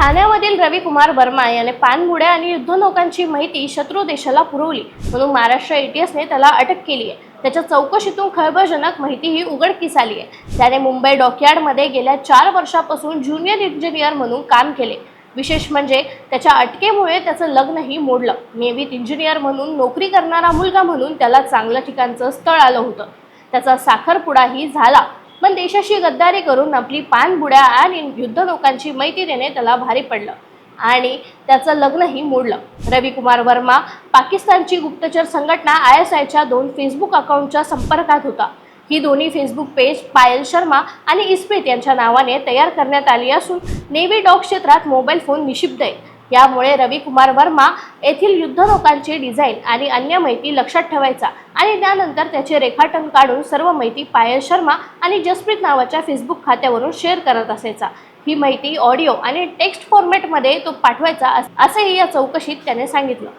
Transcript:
ठाण्यामधील रविकुमार वर्मा याने पाणबुड्या आणि युद्धनौकांची माहिती शत्रू देशाला पुरवली म्हणून महाराष्ट्र एटीएसने त्याला अटक केली आहे। त्याच्या चौकशीतून खळबळजनक माहिती ही उघडकीस आली आहे। त्याने मुंबई डॉकयार्डमध्ये गेल्या 4 वर्षापासून ज्युनियर इंजिनियर म्हणून काम केले। विशेष म्हणजे त्याच्या अटकेमुळे त्याचं लग्नही मोडलं। नेव्हीत इंजिनियर म्हणून नोकरी करणारा मुलगा म्हणून त्याला चांगल्या ठिकाणचं स्थळ आलं होतं। त्याचा साखरपुडाही झाला, पण देशाशी गद्दारी करून आपली पाणबुड्या आणि युद्धनौकांची माहिती देणे त्याला भारी पडलं आणि त्याचं लग्नही मोडलं। रविकुमार वर्मा पाकिस्तानची गुप्तचर संघटना ISIच्या 2 फेसबुक अकाउंटच्या संपर्कात होता। ही दोन्ही फेसबुक पेज पायल शर्मा आणि इस्प्रीत यांच्या नावाने तयार करण्यात आली असून नेव्ही डॉक क्षेत्रात मोबाईल फोन निषिद्ध आहे। यामुळे रविकुमार वर्मा येथील युद्धनौकांचे डिझाईन आणि अन्य माहिती लक्षात ठेवायचा आणि त्यानंतर त्याचे रेखाटन काढून सर्व माहिती पायल शर्मा आणि जसप्रीत नावाच्या फेसबुक खात्यावरून शेअर करत असायचा। ही माहिती ऑडिओ आणि टेक्स्ट फॉर्मॅटमध्ये तो पाठवायचा, असंही या चौकशीत त्याने सांगितलं।